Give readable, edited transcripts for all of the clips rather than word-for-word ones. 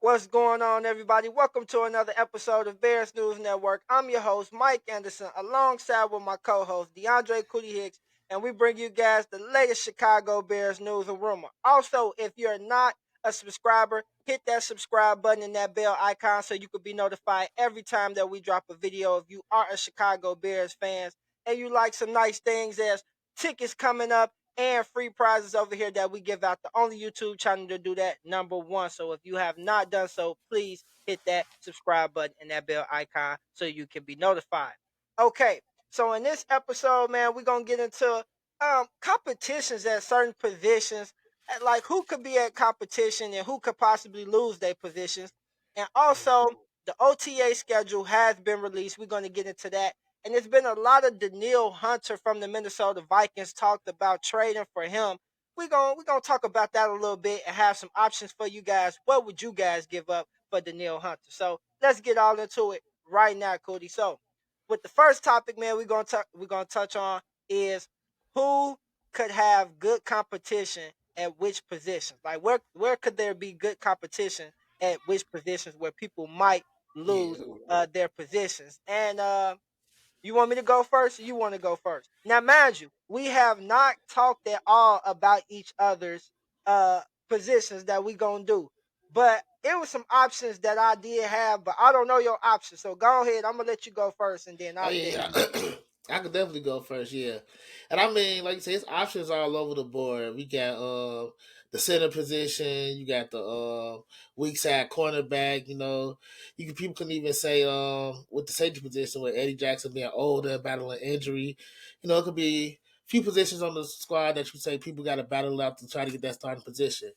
What's going on, everybody? Welcome to another episode of Bears News Network. I'm your host, Mike Anderson, alongside with my co-host, DeAndre Cootie Hicks, and we bring you guys the latest Chicago Bears news and rumor. Also, if you're not a subscriber, hit that subscribe button and that bell icon so you can be notified every time that we drop a video. If you are a Chicago Bears fan and you like some nice things as tickets coming up and free prizes over here that we give out. The only YouTube channel to do that, number one. So if you have not done so, please hit that subscribe button and that bell icon so you can be notified. Okay, so in this episode, man, we're gonna get into competitions at certain positions, like who could be at competition and who could possibly lose their positions, and also the OTA schedule has been released. We're gonna get into that, and there's been a lot of Daniil Hunter from the Minnesota Vikings talked about trading for him. We're gonna talk about that a little bit and have some options for you guys. What would you guys give up for Daniil Hunter? So let's get all into it right now, Cody. So with the first topic, man, we're gonna touch on is who could have good competition at which positions. Like where could there be good competition at which positions where people might Yeah. lose their positions? And you want me to go first? Or you want to go first? Now, mind you, we have not talked at all about each other's positions that we gonna do, but it was some options that I did have, but I don't know your options. So go ahead. I'm gonna let you go first, and then Oh I'll tell you. yeah. I could definitely go first. Yeah, and I mean, like you say, it's options all over the board. We got the center position. You got the weak side cornerback. People can even say with the safety position with Eddie Jackson being older, battling injury. It could be a few positions on the squad that you say people got to battle out to try to get that starting position.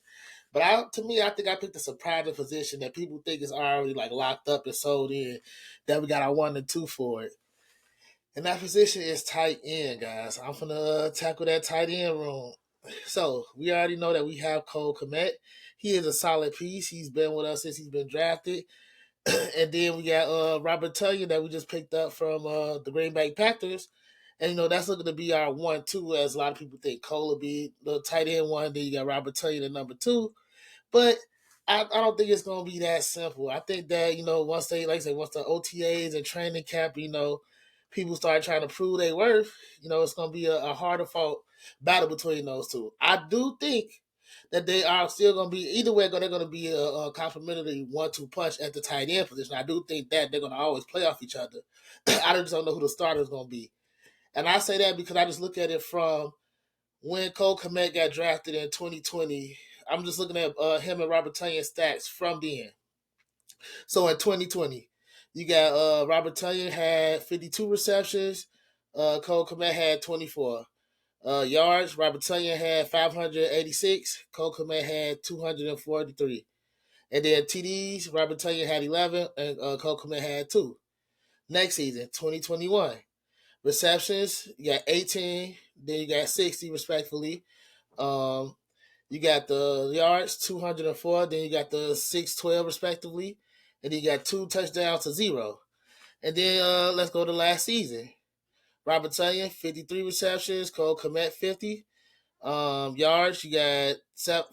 But to me, I think I picked a surprising position that people think is already like locked up and sold in. That we got our 1 and 2 for it, and that position is tight end, guys. I'm gonna tackle that tight end room. So we already know that we have Cole Komet. He is a solid piece. He's been with us since he's been drafted. And then we got Robert Tonyan that we just picked up from the Green Bay Packers. And that's looking to be our 1-2, as a lot of people think Cole will be the tight end one. Then you got Robert Tonyan at number 2. But I don't think it's gonna be that simple. I think that once they, like I say, once the OTAs and training camp, people start trying to prove their worth. It's gonna be a harder fought battle between those two. I do think that they are still gonna be either way. They're gonna be a complimentary 1-2 punch at the tight end position. I do think that they're gonna always play off each other. I just don't know who the starter is gonna be, and I say that because I just look at it from when Cole Komet got drafted in 2020. I'm just looking at him and Robert Tonyan's stats from then. So in 2020, you got Robert Tonyan had 52 receptions. Cole Komet had 24. Yards, Robert Tonyan had 586. Cole Komet had 243. And then TDs, Robert Tonyan had 11 and Cole Komet had 2. Next season, 2021. Receptions, you got 18, then you got 60 respectfully. Um, you got the yards, 204. Then you got the 612 respectively. And then you got 2 touchdowns to 0. And then let's go to last season. Robert Tonyan, 53 receptions. Cole Komet, 50. Yards, you got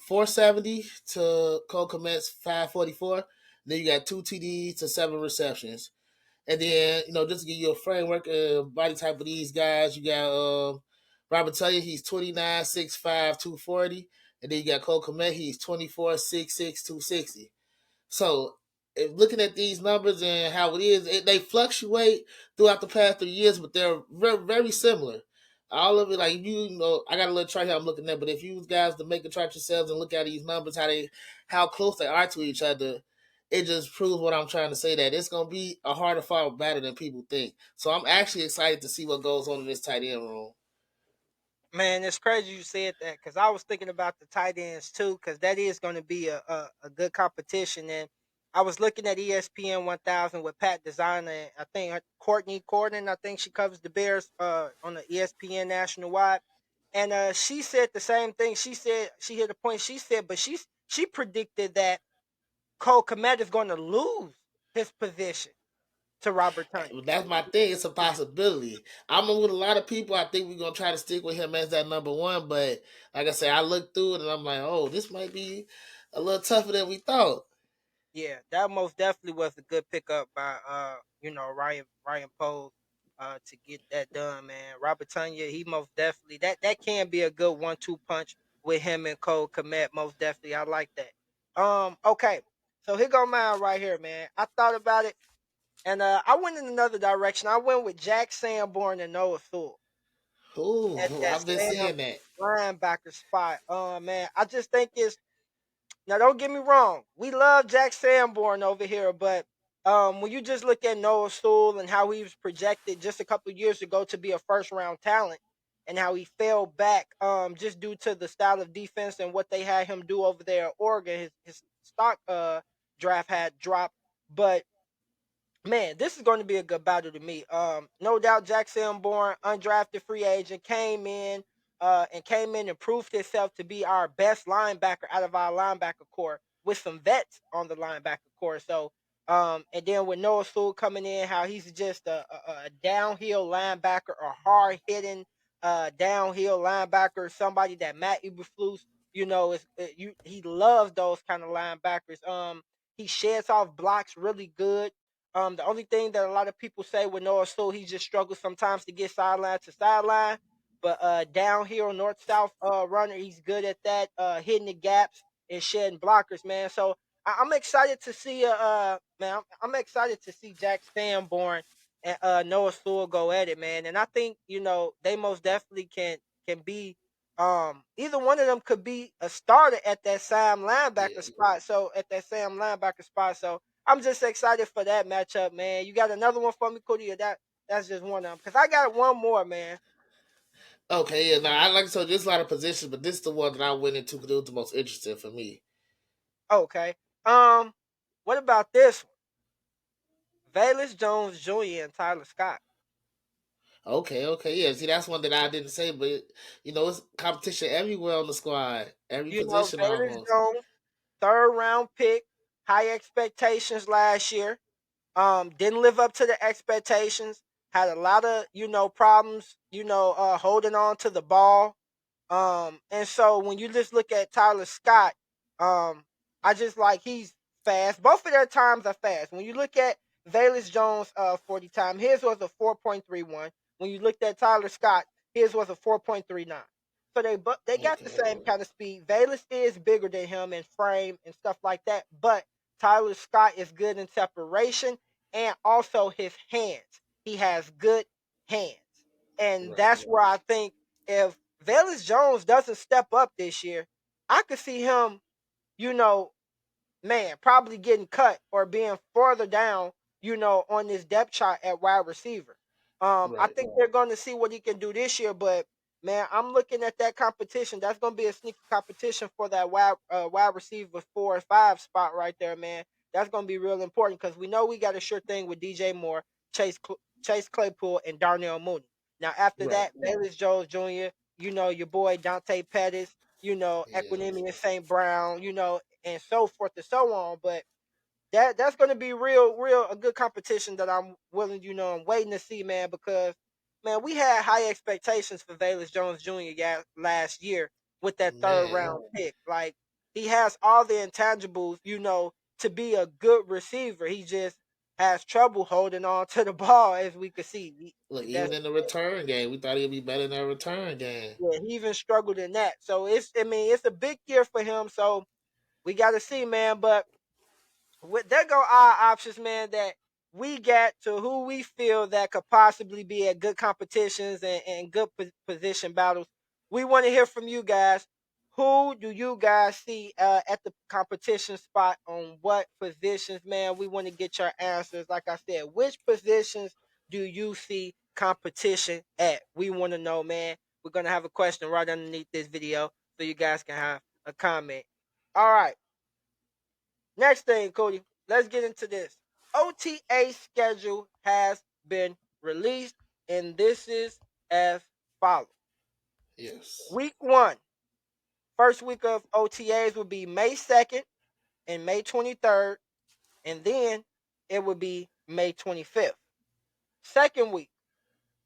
470 to Cole Komet's 544. Then you got 2 TDs to 7 receptions. And then, just to give you a framework body type of these guys, you got Robert Tonyan, he's 29, 6'5", 240. And then you got Cole Komet, he's 24, 6'6", 260. So, if looking at these numbers and how it is, they fluctuate throughout the past 3 years, but they're very, very similar. All of it, like I got a little chart here I'm looking at, but if you guys to make a chart yourselves and look at these numbers, how close they are to each other, it just proves what I'm trying to say, that it's gonna be a harder fought battle than people think. So I'm actually excited to see what goes on in this tight end room. Man, it's crazy you said that because I was thinking about the tight ends too, because that is going to be a good competition. And I was looking at ESPN 1000 with Pat Designer, and I think Courtney Corden, I think she covers the Bears on the ESPN national wide, and she said the same thing. She said she hit a point. She said, but she predicted that Cole Kmet is going to lose his position to Robert Tunyon. That's my thing. It's a possibility. I'm with a lot of people. I think we're gonna try to stick with him as that number one. But like I said, I looked through it and I'm like, oh, this might be a little tougher than we thought. Yeah, that most definitely was a good pickup by Ryan Poles to get that done, man. Robert Tanya, he most definitely that can be a good 1-2 punch with him and Cole Komet. Most definitely, I like that. Okay, so here go mine right here, man. I thought about it, and I went in another direction. I went with Jack Sanborn and Noah Sewell at Ooh, that I've been Sam seeing that. linebacker spot. Man, I just think it's now. Don't get me wrong. We love Jack Sanborn over here, but when you just look at Noah Sewell and how he was projected just a couple of years ago to be a first round talent, and how he fell back just due to the style of defense and what they had him do over there at Oregon, his stock draft had dropped, but man, this is going to be a good battle to me. No doubt Jack Sanborn, undrafted free agent, came in and proved himself to be our best linebacker out of our linebacker core with some vets on the linebacker core. So, and then with Noah Sewell coming in, how he's just a downhill linebacker, a hard hitting downhill linebacker, somebody that Matt Eberflus, he loves those kind of linebackers. He sheds off blocks really good. The only thing that a lot of people say with Noah Sewell, he just struggles sometimes to get sideline to sideline. But downhill, north south runner, he's good at that, hitting the gaps and shedding blockers, man. So I'm excited to see man, I'm excited to see Jack Sanborn and Noah Sewell go at it, man. And I think they most definitely can be either one of them could be a starter at that Sam linebacker Yeah. spot. So at that Sam linebacker spot, so I'm just excited for that matchup, man. You got another one for me, Cody? Or that's just one of them? Because I got one more, man. Okay, yeah. Now I like so there's a lot of positions, but this is the one that I went into because it was the most interesting for me. Okay. Um, what about this one? Valus Jones Jr. and Tyler Scott. Okay, okay, yeah. See, that's one that I didn't say, but it's competition everywhere on the squad, every position Valus almost. Jones, third round pick, high expectations last year. Didn't live up to the expectations. Had a lot of problems. Holding on to the ball. And so when you just look at Tyler Scott, um, I just like he's fast. Both of their times are fast. When you look at Valus Jones 40 time, his was a 4.31. When you looked at Tyler Scott, his was a 4.39. So they got the Okay, same kind of speed. Valus is bigger than him in frame and stuff like that, but Tyler Scott is good in separation and also his hands. He has good hands. And right, that's where I think if Valus Jones doesn't step up this year, I could see him, you know, man, probably getting cut or being further down, on this depth chart at wide receiver. I right, think they're going to see what he can do this year, but man, I'm looking at that competition. That's going to be a sneaky competition for that wide receiver 4 and 5 spot right there, man. That's going to be real important because we know we got a sure thing with DJ Moore, Chase Claypool, and Darnell Mooney. Now after right. that, Bayless Jones Jr., your boy Dante Pettis, Yeah, Equinemius St. Brown, and so forth and so on. But that's going to be real a good competition that I'm willing, I'm waiting to see, man, because man, we had high expectations for Valus Jones Jr. Last year with that third man. round pick. Like he has all the intangibles, to be a good receiver. He just has trouble holding on to the ball, as we could see. Look, That's even in the return game, we thought he'd be better in that return game. Yeah, he even struggled in that. So it's a big year for him. So we got to see, man. But there go our options, man, that we got to who we feel that could possibly be at good competitions and good position battles. We want to hear from you guys. Who do you guys see at the competition spot on what positions, man? We want to get your answers. Like I said, which positions do you see competition at? We want to know, man. We're going to have a question right underneath this video so you guys can have a comment. All right. Next thing, Cody, let's get into this. OTA schedule has been released, and this is as follows. Yes, Week one, first week of OTAs will be May 2nd and May 23rd, and then it will be May 25th. Second week,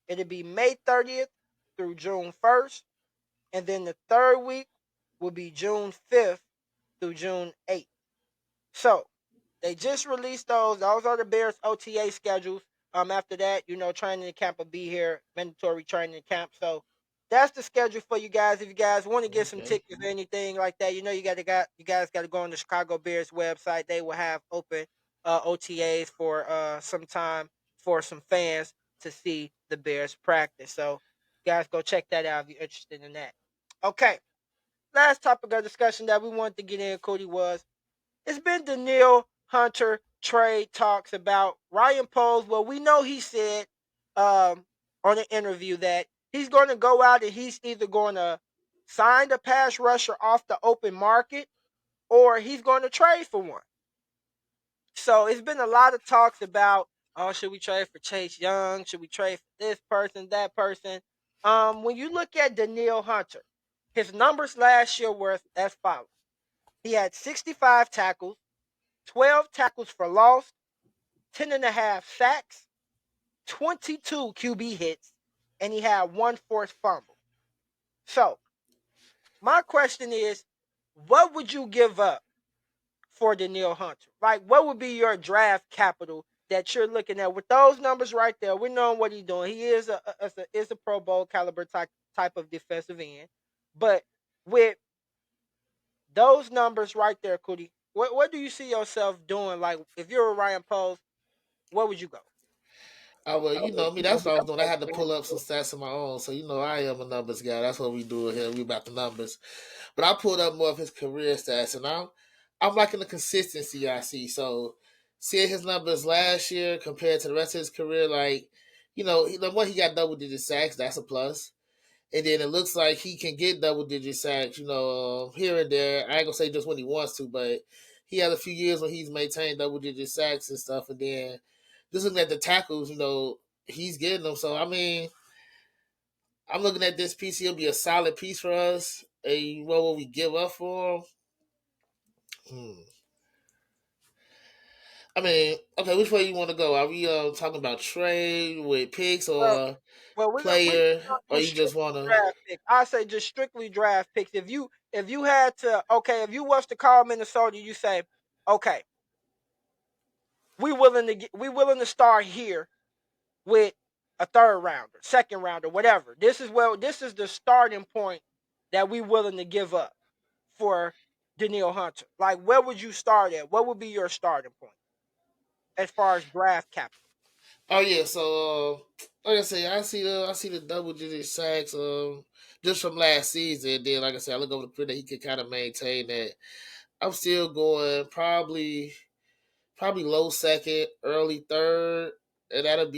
it'll be May 30th through June 1st, and then the third week will be June 5th through June 8th. So, They just released those. Those are the Bears OTA schedules. After that, training camp will be here, mandatory training camp. So that's the schedule for you guys. If you guys want to get some Okay. tickets or anything like that, you guys got to go on the Chicago Bears website. They will have open OTAs for some time for some fans to see the Bears practice. So guys, go check that out if you're interested in that. Okay, last topic of discussion that we wanted to get in, Cody, was it's been Daniil Hunter trade talks about Ryan Poles. Well, we know he said on an interview that he's going to go out and he's either going to sign the pass rusher off the open market or he's going to trade for one. So it's been a lot of talks about, oh, should we trade for Chase Young? Should we trade for this person, that person? When you look at Daniil Hunter, his numbers last year were as follows. He had 65 tackles, 12 tackles for loss, 10 and a half sacks, 22 QB hits, and he had one forced fumble. So, my question is, what would you give up for Daniil Hunter? Like, what would be your draft capital that you're looking at with those numbers right there? We know what he's doing. He is a Pro Bowl caliber type of defensive end, but with those numbers right there, Cootie, what do you see yourself doing? Like, if you're a Ryan Post, where would you go? Well, you know me. That's what I was doing. I had to pull up some stats of my own. So you know, I am a numbers guy. That's what we do here. We about the numbers. But I pulled up more of his career stats, and I'm liking the consistency I see. So seeing his numbers last year compared to the rest of his career, like the one he got double digit sacks, that's a plus. And then it looks like he can get double digit sacks, here and there. I ain't gonna say just when he wants to, but he had a few years when he's maintained double digit sacks and stuff. And then just looking at the tackles, he's getting them. So I mean, I'm looking at this piece. He'll be a solid piece for us. What will we give up for him? Hmm. I mean, okay, which way you want to go? Are we talking about trade with picks Well, or we're player, gonna or do you just strictly want to? draft picks. I say just strictly draft picks. If you had to, okay, if you was to call Minnesota, you say, okay, we willing to start here with a third rounder, second rounder, whatever. This is the starting point that we willing to give up for Daniil Hunter. Like, where would you start at? What would be your starting point as far as draft capital? Oh yeah, so like I say, I see the double digit sacks just from last season. And then like I said, I look over the career that he could kind of maintain that. I'm still going probably low second, early third, and I'll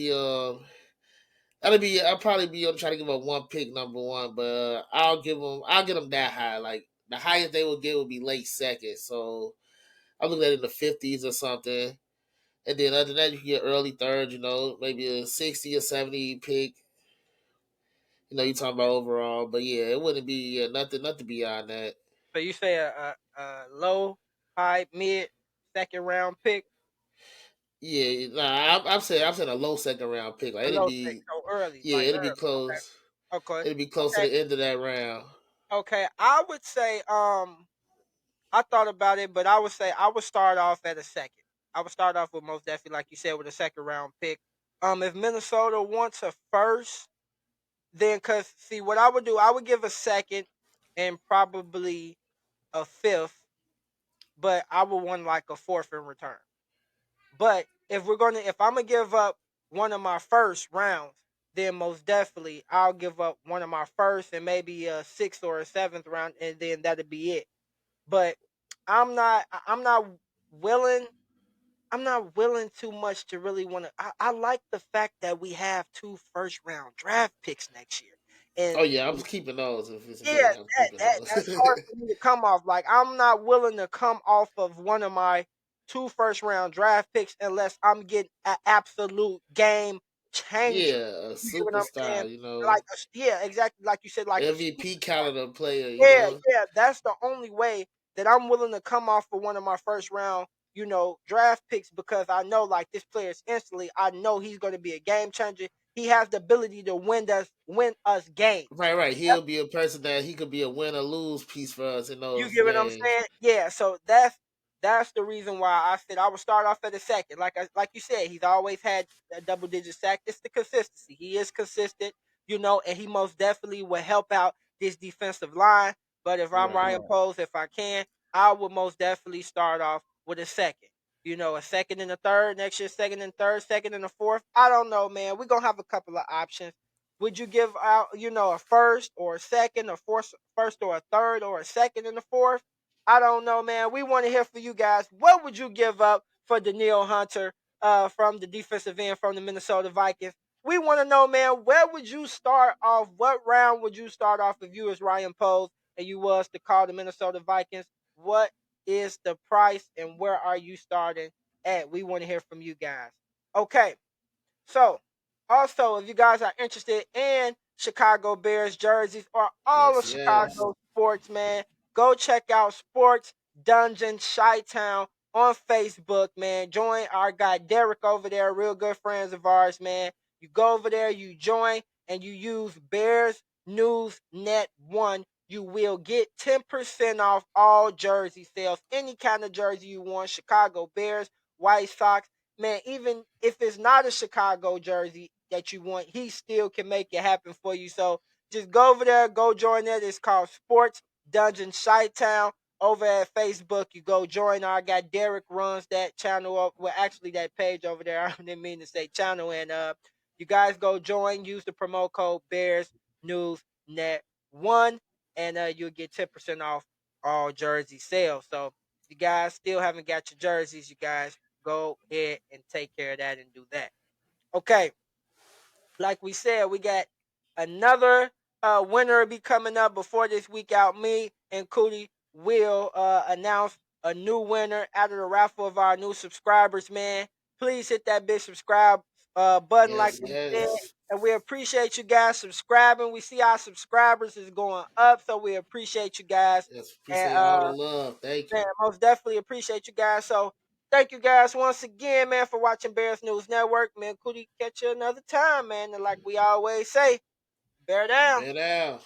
probably be trying to give up one pick number one, but I'll get them that high. Like the highest they will get would be late second. So I'm looking at it in the 50s or something. And then other than that, you can get early third, maybe a 60 or 70 pick. You talking about overall, but yeah, it wouldn't be nothing beyond that. So you say a low, high, mid, second round pick, Yeah, nah, I'm saying a low second round pick. Like a it'd low six, be, so early, yeah, like it'd be early. close. Okay, okay, It'd be close to okay, the end of that round. okay. I would say, I thought about it, but I would say I would start off at a second. I would start off with most definitely, like you said, with a second round pick. If Minnesota wants a first, then because see what I would do, I would give a second and probably a fifth, but I would want like a fourth in return. But if I'm gonna give up one of my first rounds, then most definitely I'll give up one of my first and maybe a sixth or a seventh round, and then that'll be it. But I'm not willing. I'm not willing too much to really want to. I like the fact that we have two first round draft picks next year, Oh and yeah, I'm keeping those. If it's yeah, available, I'm keeping those. that's hard for me to come off. Like, I'm not willing to come off of one of my two first round draft picks unless I'm getting an absolute game changer. Yeah, a You get what I'm saying? superstar. Like, yeah, exactly. Like you said, like a MVP superstar. caliber player. Yeah, yeah. That's the only way that I'm willing to come off for one of my first round, draft picks because I know like this player is instantly. I know he's going to be a game changer. He has the ability to win us games. Right, right. He'll be a person that he could be a win or lose piece for us in You those get what I'm games. saying? Yeah. So that's That's the reason why I said I would start off at a second. Like you said, he's always had a double digit sack. It's the consistency. He is consistent, and he most definitely will help out this defensive line. But if I'm Right. Ryan Poles, if I can, I would most definitely start off with a second. A second and a third, next year, second and third, second and a fourth. I don't know, man. We're gonna have a couple of options. Would you give out, a first or a second, a fourth, first or a third, or a second and a fourth? I don't know, man. We want to hear from you guys. What would you give up for Danielle Hunter from the defensive end from the Minnesota Vikings? We want to know, man, where would you start off? What round would you start off if you was Ryan Poles and you was to call the Minnesota Vikings? What is the price and where are you starting at? We want to hear from you guys. Okay, so, also, if you guys are interested in Chicago Bears jerseys or all of Yes, yes. Chicago sports, man, go check out Sports Dungeon Chi-Town on Facebook, man. Join our guy Derek over there, real good friends of ours, man. You go over there, you join, and you use Bears News Net 1. You will get 10% off all jersey sales, any kind of jersey you want, Chicago Bears, White Sox, man, even if it's not a Chicago jersey that you want, he still can make it happen for you. So just go over there, go join it. It's called Sports Dungeon Chi-Town over at Facebook. You go join our guy Derek runs that channel up. Well, actually that page over there. I didn't mean to say channel. And you guys go join. Use the promo code Bears News Net One, and you'll get 10% off all jersey sales. So you guys still haven't got your jerseys, you guys go ahead and take care of that and do that. Okay, like we said, we got another winner be coming up before this week out. Me and Cootie will announce a new winner out of the raffle of our new subscribers, man. Please hit that big subscribe button like Yes, we said. yes. And we appreciate you guys subscribing. We see our subscribers is going up, so we appreciate you guys. Yes. And Appreciate all the love. Thank man, you. most definitely appreciate you guys. So thank you guys once again, man, for watching Bears News Network. Man, Cootie, catch you another time, man. And like we always say, bear down. Bet out.